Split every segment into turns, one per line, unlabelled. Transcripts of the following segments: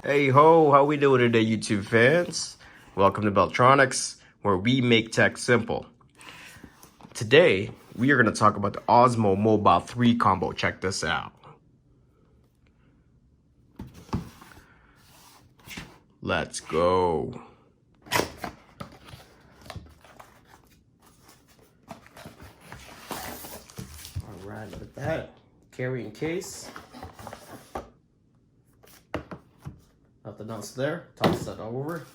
Hey ho, how we doing today, YouTube fans? Welcome to Beltronics, where we make tech simple. Today, we are going to talk about the Osmo Mobile 3 combo. Check this out. Let's go. Alright, look at that. Carrying case. Nothing else there. Toss that over.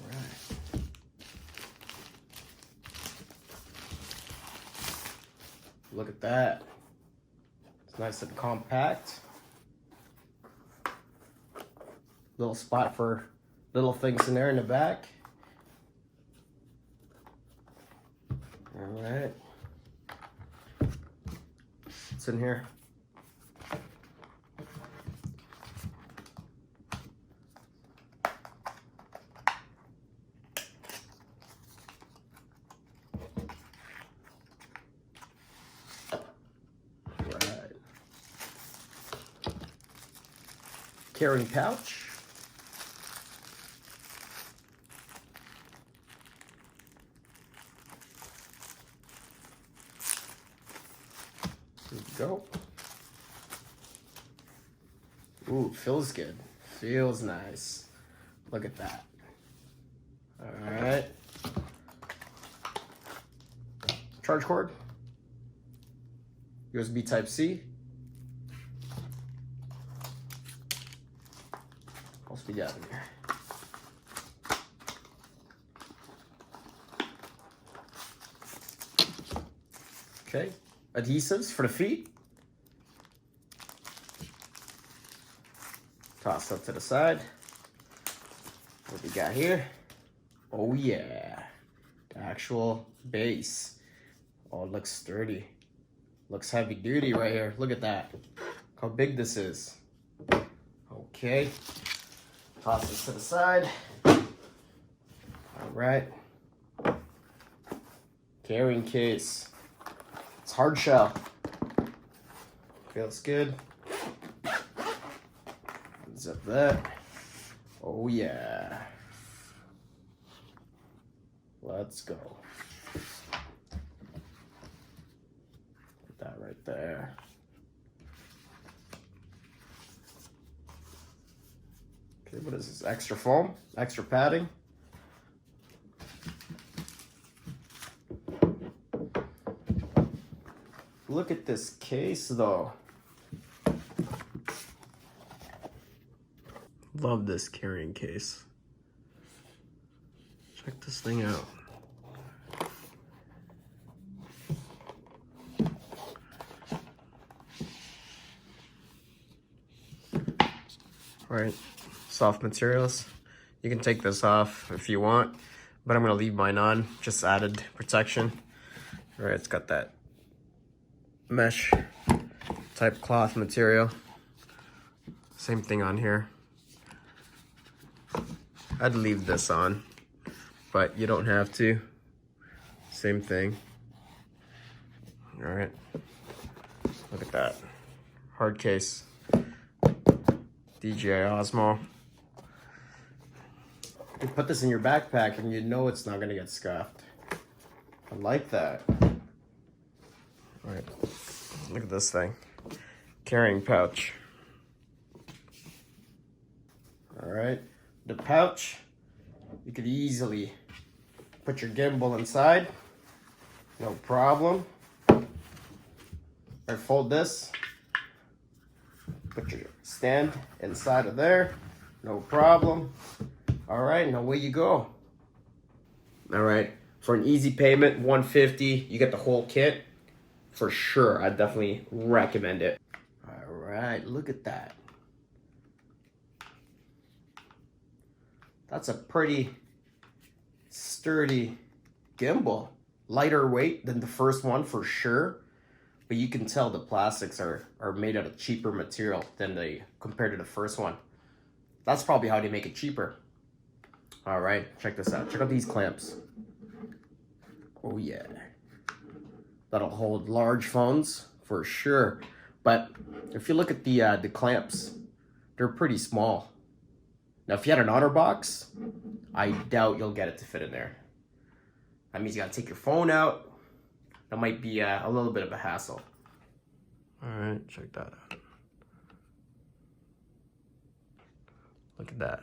Alright. Look at that. It's nice and compact. Little spot for little things in there in the back. Alright. What's in here? Carrying pouch. There we go. Ooh, feels good. Feels nice. Look at that. All right. Charge cord. USB Type-C. What else we got in here? Okay, adhesives for the feet. Toss up to the side. What we got here? Oh yeah, the actual base. Oh, it looks sturdy. Looks heavy duty right here. Look at that. How big this is. Okay. Toss this to the side. All right. Carrying case. It's hard shell. Feels good. Zip that. Oh yeah. Let's go. Put that right there. Okay, what is this? Extra foam? Extra padding? Look at this case though. Love this carrying case. Check this thing out. All right, soft materials. You can take this off if you want, but I'm gonna leave mine on, just added protection. All right, it's got that mesh type cloth material. Same thing on here. I'd leave this on, but you don't have to. Same thing. All right, look at that. Hard case. DJI Osmo. You put this in your backpack and you know it's not gonna get scuffed. I like that. All right, look at this thing. Carrying pouch. All right, the pouch, you could easily put your gimbal inside, no problem. Or fold this, put your stand inside of there, no problem. All right, and away you go. All right, for an easy payment, $150, you get the whole kit. For sure, I definitely recommend it. All right, look at that. That's a pretty sturdy gimbal. Lighter weight than the first one for sure, but you can tell the plastics are made out of cheaper material than compared to the first one. That's probably how they make it cheaper. All right, check this out. Check out these clamps. Oh yeah. That'll hold large phones for sure. But if you look at the clamps, they're pretty small. Now, if you had an OtterBox, I doubt you'll get it to fit in there. That means you gotta take your phone out. That might be a little bit of a hassle. All right, check that out. Look at that.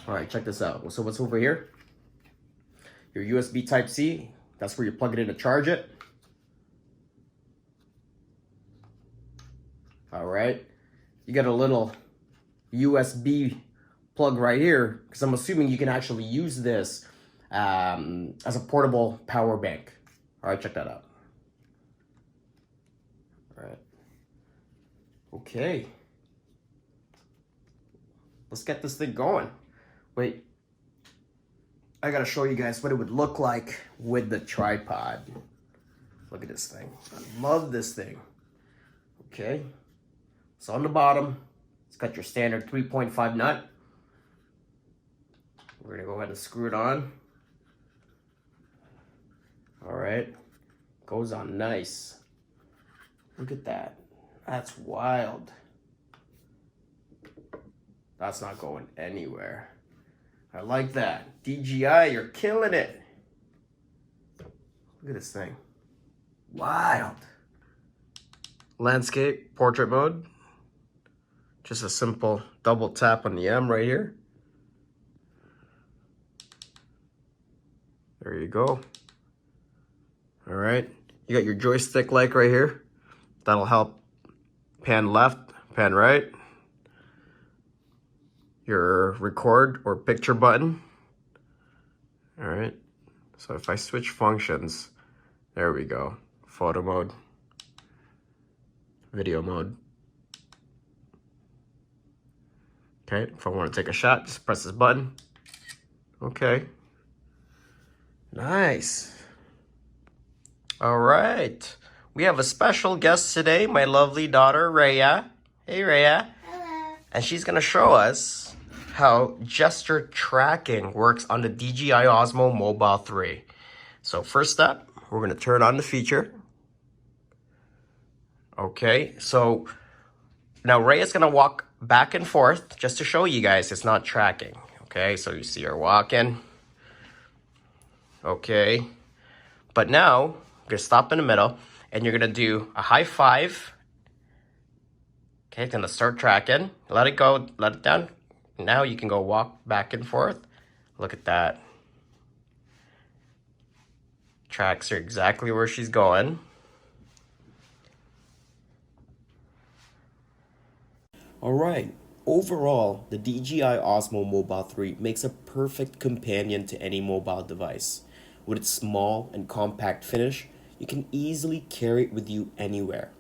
All right, check this out. So what's over here? Your USB Type-C. That's where you plug it in to charge it. All right. You got a little USB plug right here, because I'm assuming you can actually use this as a portable power bank. All right, check that out. All right. Okay. Let's get this thing going. Wait. I gotta show you guys what it would look like with the tripod. Look at this thing. I love this thing. Okay. So on the bottom, it's got your standard 3.5 nut. We're gonna go ahead and screw it on. All right. Goes on nice. Look at that. That's wild. That's not going anywhere. I like that. DJI, you're killing it. Look at this thing. Wild. Landscape, portrait mode. Just a simple double tap on the M right here. There you go. All right. You got your joystick like right here. That'll help pan left, pan right. Your record or picture button. All right. So if I switch functions, there we go. Photo mode, video mode. Okay, if I want to take a shot, just press this button. Okay. Nice. All right. We have a special guest today, my lovely daughter, Rhea. Hey, Rhea.
Hello.
And she's going to show us how gesture tracking works on the DJI Osmo Mobile 3. So first up, we're going to turn on the feature. Okay, so now Rhea's going to walk back and forth just to show you guys it's not tracking. Okay, so you see her walking. Okay, but now you're going to stop in the middle and you're going to do a high five. Okay, it's going to start tracking. Let it go, let it down. Now you can go walk back and forth. Look at that. Tracks her exactly where she's going. Alright, overall, the DJI Osmo Mobile 3 makes a perfect companion to any mobile device. With its small and compact finish, you can easily carry it with you anywhere.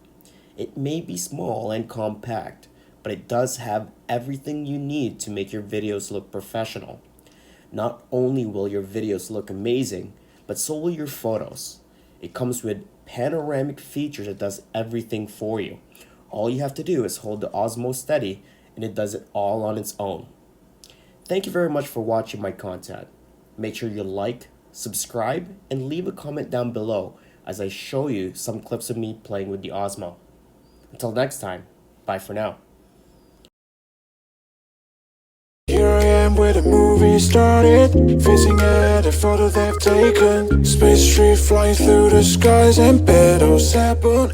It may be small and compact, but it does have everything you need to make your videos look professional. Not only will your videos look amazing, but so will your photos. It comes with panoramic features that does everything for you. All you have to do is hold the Osmo steady and it does it all on its own. Thank you very much for watching my content. Make sure you like, subscribe, and leave a comment down below as I show you some clips of me playing with the Osmo. Until next time, bye for now.
Here I am where the movie started, facing at a photo they've taken. Space tree flying through the skies and petals happen.